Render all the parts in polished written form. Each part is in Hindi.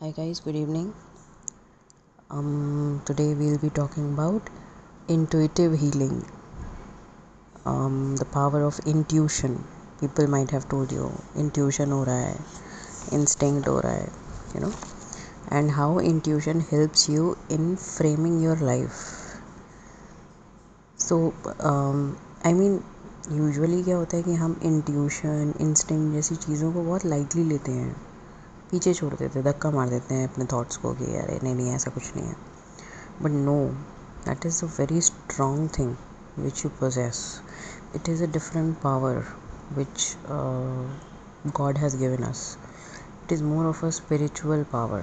Hi guys, good evening. Today we'll be talking about intuitive healing. The power of intuition. People might have told you intuition हो रहा है, instinct हो रहा है, you know, and how intuition helps you in framing your life. So, I mean, usually क्या होता है कि हम इंट्यूशन इंस्टिंक्ट जैसी चीज़ों को बहुत लाइटली लेते हैं, पीछे छोड़ देते हैं, धक्का मार देते हैं अपने थॉट्स को कि अरे नहीं ऐसा कुछ नहीं है. But no, that is a very strong thing which you possess. It is a different power which God has given us. It is more of a spiritual power.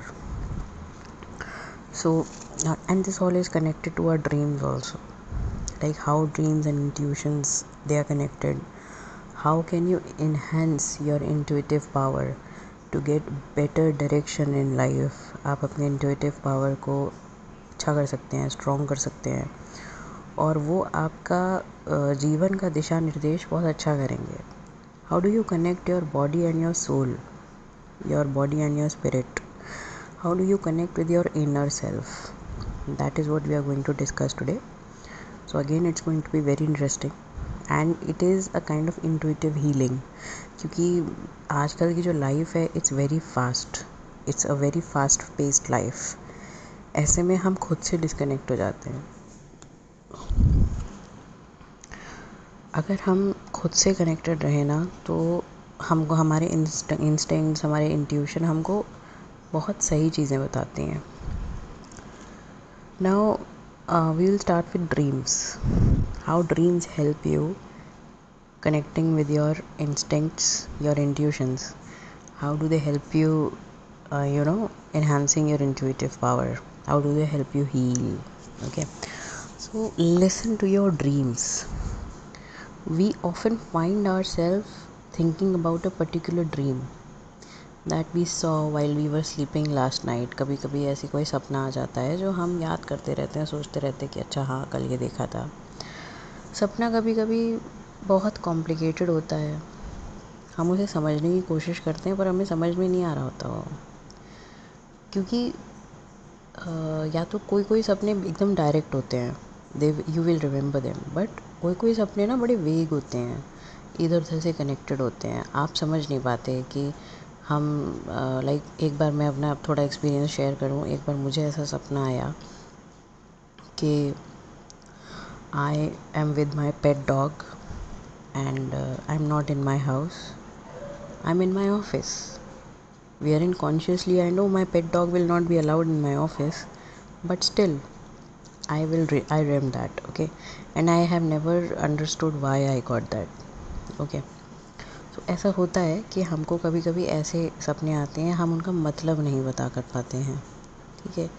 So, and this all is connected to our dreams also. Like how dreams and intuitions they are connected. How can you enhance your intuitive power to get better direction in life? आप अपने intuitive power को अच्छा कर सकते हैं, स्ट्रॉन्ग कर सकते हैं और वो आपका जीवन का दिशा निर्देश बहुत अच्छा करेंगे. How do you connect your body and your soul, your body and your spirit? How do you connect with your inner self? That is what we are going to discuss today. So again it's going to be very interesting and it is a kind of intuitive healing. क्योंकि आजकल की जो लाइफ है it's very fast, it's a very fast paced life. ऐसे में हम खुद से डिस्कनेक्ट हो जाते हैं. अगर हम खुद से कनेक्टेड रहें ना तो हमको हमारे इंस्टिंक्ट्स हमारे इंट्यूशन हमको बहुत सही चीज़ें बताती हैं. Now we will start with dreams. How dreams help you connecting with your instincts, your intuitions. How do they help you, enhancing your intuitive power? How do they help you heal? Okay, so listen to your dreams. We often find ourselves thinking about a particular dream that we saw while we were sleeping last night. कभी कभी ऐसी कोई सपना आ जाता है जो हम याद करते रहते हैं, सोचते रहते हैं कि अच्छा हाँ कल ये देखा था. सपना कभी कभी बहुत कॉम्प्लिकेटेड होता है, हम उसे समझने की कोशिश करते हैं पर हमें समझ में नहीं आ रहा होता वो. क्योंकि या तो कोई कोई सपने एकदम डायरेक्ट होते हैं, they you will remember them. But कोई कोई सपने ना बड़े वेग होते हैं, इधर उधर से कनेक्टेड होते हैं, आप समझ नहीं पाते कि हम लाइक एक बार मैं अपना थोड़ा एक्सपीरियंस शेयर करूँ. एक बार मुझे ऐसा सपना आया कि I am with my pet dog and I'm not in my house, I'm in my office. Wherein consciously I know my pet dog will not be allowed in my office, but still I dreamt that. Okay, and I have never understood why I got that. Okay, तो ऐसा होता है कि हमको कभी कभी ऐसे सपने आते हैं, हम उनका मतलब नहीं बता कर पाते हैं. ठीक है,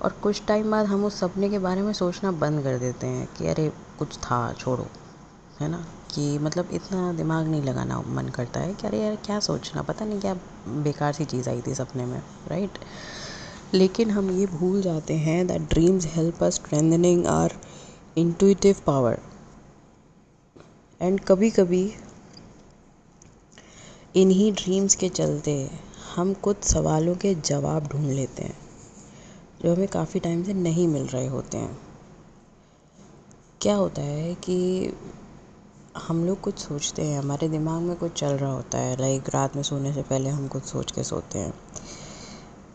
और कुछ टाइम बाद हम उस सपने के बारे में सोचना बंद कर देते हैं कि अरे कुछ था छोड़ो, है ना. कि मतलब इतना दिमाग नहीं लगाना मन करता है कि अरे यार क्या सोचना, पता नहीं क्या बेकार सी चीज़ आई थी सपने में, राइट. लेकिन हम ये भूल जाते हैं that dreams help us strengthening our intuitive power. And कभी कभी इन्हीं ड्रीम्स के चलते हम कुछ सवालों के जवाब ढूंढ लेते हैं जो हमें काफ़ी टाइम से नहीं मिल रहे होते हैं. क्या होता है कि हम लोग कुछ सोचते हैं, हमारे दिमाग में कुछ चल रहा होता है, लाइक रात में सोने से पहले हम कुछ सोच के सोते हैं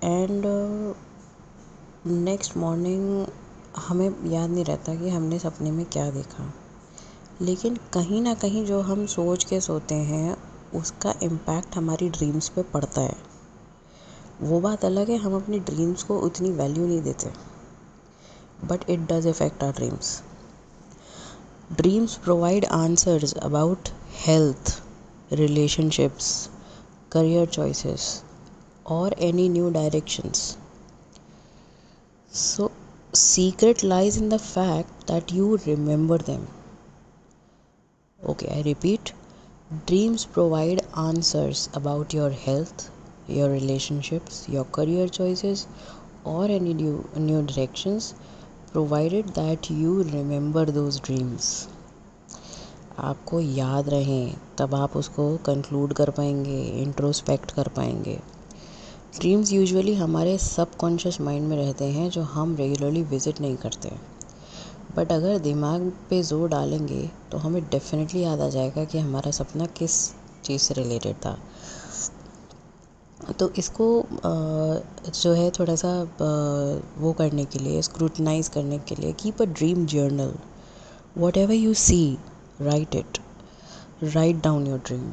एंड नेक्स्ट मॉर्निंग हमें याद नहीं रहता कि हमने सपने में क्या देखा. लेकिन कहीं ना कहीं जो हम सोच के सोते हैं उसका इम्पैक्ट हमारी ड्रीम्स पे पड़ता है. वो बात अलग है, हम अपनी ड्रीम्स को उतनी वैल्यू नहीं देते, but it does effect our dreams. Dreams provide answers about health, relationships, career choices, or any new directions. So, secret lies in the fact that you remember them. Okay, I repeat. Dreams provide answers about your health, your relationships, your career choices, or any new directions, provided that you remember those dreams. आपको याद रहें तब आप उसको कंक्लूड कर पाएंगे, इंट्रोस्पेक्ट कर पाएंगे. ड्रीम्स यूजुअली हमारे सबकॉन्शियस माइंड में रहते हैं, जो हम रेगुलरली विज़िट नहीं करते। बट अगर दिमाग पे जोर डालेंगे तो हमें डेफिनेटली याद आ जाएगा कि हमारा सपना किस चीज़ से रिलेटेड था। तो इसको जो है थोड़ा सा वो करने के लिए, स्क्रूटनाइज करने के लिए, keep a dream journal. Whatever you see, write it, write down your dream.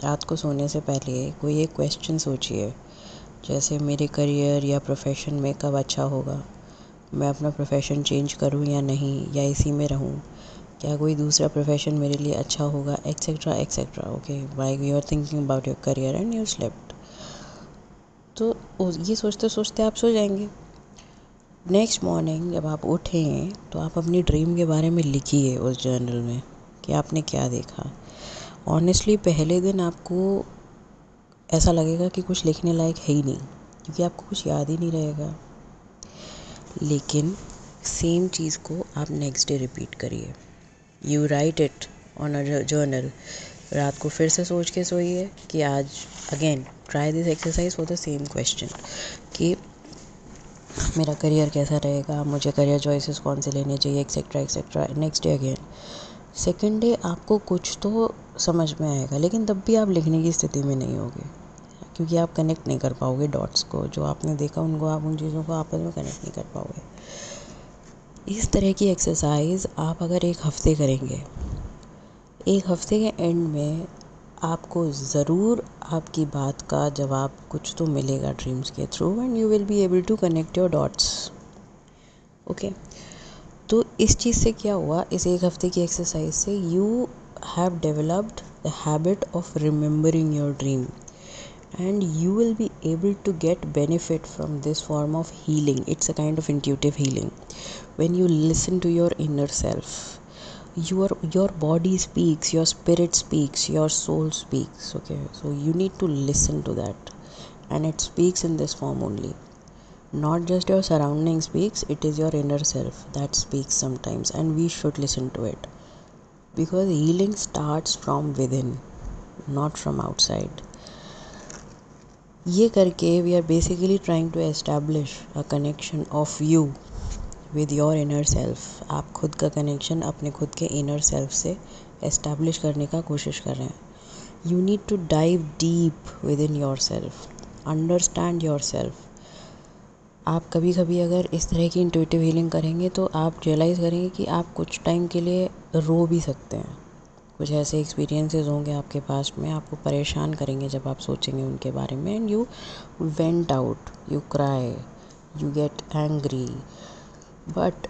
रात को सोने से पहले कोई एक क्वेश्चन सोचिए, जैसे मेरे करियर या प्रोफेशन में कब अच्छा होगा, मैं अपना प्रोफेशन चेंज करूं या नहीं, या इसी में रहूं, क्या कोई दूसरा प्रोफेशन मेरे लिए अच्छा होगा, etcetera etcetera. Okay, why you are thinking about your career and you slept. तो ये सोचते सोचते आप सो जाएंगे। नेक्स्ट मॉर्निंग जब आप उठें तो आप अपनी ड्रीम के बारे में लिखिए उस जर्नल में कि आपने क्या देखा। ऑनेस्टली पहले दिन आपको ऐसा लगेगा कि कुछ लिखने लायक है ही नहीं, क्योंकि आपको कुछ याद ही नहीं रहेगा। लेकिन सेम चीज़ को आप नेक्स्ट डे रिपीट करिए। You right it on a journal. रात को फिर से सोच के सोइए कि आज again try this exercise for the same question कि मेरा करियर कैसा रहेगा, मुझे करियर चॉइसेस कौन से लेने चाहिए, etcetera etcetera. Next day again. Second day आपको कुछ तो समझ में आएगा, लेकिन तब भी आप लिखने की स्थिति में नहीं होगे, क्योंकि आप कनेक्ट नहीं कर पाओगे डॉट्स को, जो आपने देखा उनको आप उन चीज़ों को आपस में कनेक्ट नहीं कर पाओगे। इस तरह की एक्सरसाइज आप अगर एक हफ्ते करेंगे, एक हफ्ते के एंड में आपको ज़रूर आपकी बात का जवाब कुछ तो मिलेगा ड्रीम्स के through, and you will be able to connect your dots. Okay, तो इस चीज़ से क्या हुआ, इस एक हफ्ते की एक्सरसाइज से you have developed the habit of remembering your dream, and you will be able to get benefit from this form of healing. It's a kind of intuitive healing. When you listen to your inner self, your body speaks, your spirit speaks, your soul speaks. Okay, so you need to listen to that, and it speaks in this form only. Not just your surrounding speaks, it is your inner self that speaks sometimes, and we should listen to it, because healing starts from within, not from outside. ये करके we are basically trying to establish a connection of you with your inner self. आप खुद का कनेक्शन अपने खुद के इनर सेल्फ से एस्टैब्लिश करने का कोशिश कर रहे हैं। You need to dive deep within yourself, understand yourself. आप कभी कभी अगर इस तरह की इंट्यूटिव हीलिंग करेंगे तो आप रियलाइज़ करेंगे कि आप कुछ टाइम के लिए रो भी सकते हैं। कुछ ऐसे एक्सपीरियंसेस होंगे आपके पास में, आपको परेशान करेंगे जब आप सोचेंगे उनके बारे में, and you vent out, you cry, you get angry, but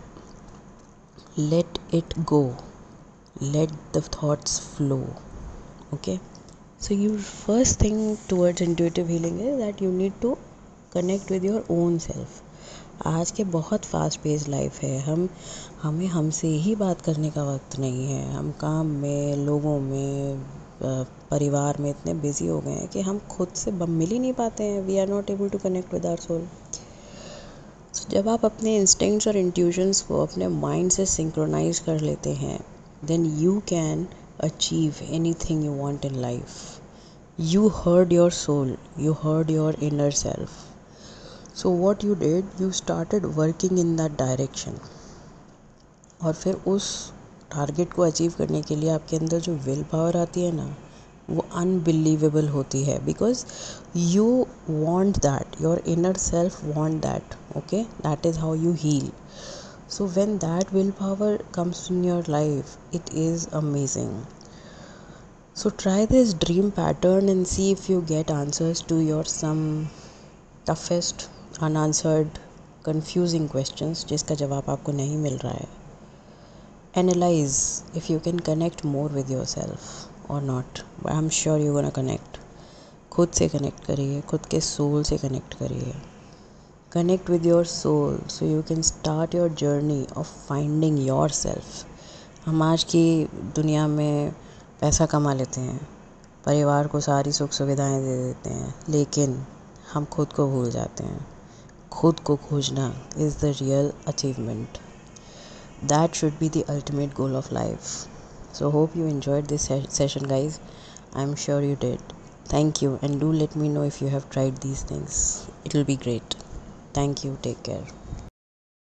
let it go, let the thoughts flow. Okay, so you first thing towards intuitive healing is that you need to connect with your own self. आज के बहुत फास्ट पेस लाइफ है, हमें हमसे ही बात करने का वक्त नहीं है। हम काम में, लोगों में, परिवार में इतने बिजी हो गए हैं कि हम खुद से मिल ही नहीं पाते हैं। We are not able to connect with our soul. जब आप अपने इंस्टिंक्ट्स और इंट्यूशंस को अपने माइंड से सिंक्रोनाइज कर लेते हैं, then you can achieve anything you want in life. You heard your soul, you heard your inner self. So what you did, you started working in that direction. और फिर उस टारगेट को अचीव करने के लिए आपके अंदर जो विल पावर आती है ना, वो अनबिलीवेबल होती है, because you want that, your inner self want that. Okay, that is how you heal. So when that willpower comes in your life, it is amazing. So try this dream pattern and see if you get answers to your some toughest unanswered confusing questions जिसका जवाब आपको नहीं मिल रहा है. Analyze if you can connect more with yourself or not. But I'm sure you're gonna connect. खुद से कनेक्ट करिए, खुद के सोल से कनेक्ट करिए. Connect with your soul so you can start your journey of finding yourself. हम आज की दुनिया में पैसा कमा लेते हैं, परिवार को सारी सुख सुविधाएं दे देते हैं, लेकिन हम खुद को भूल जाते हैं. खुद को खोजना is the real achievement. That should be the ultimate goal of life. So hope you enjoyed this session guys. I am sure you did. Thank you, and do let me know if you have tried these things. It will be great. Thank you. Take care.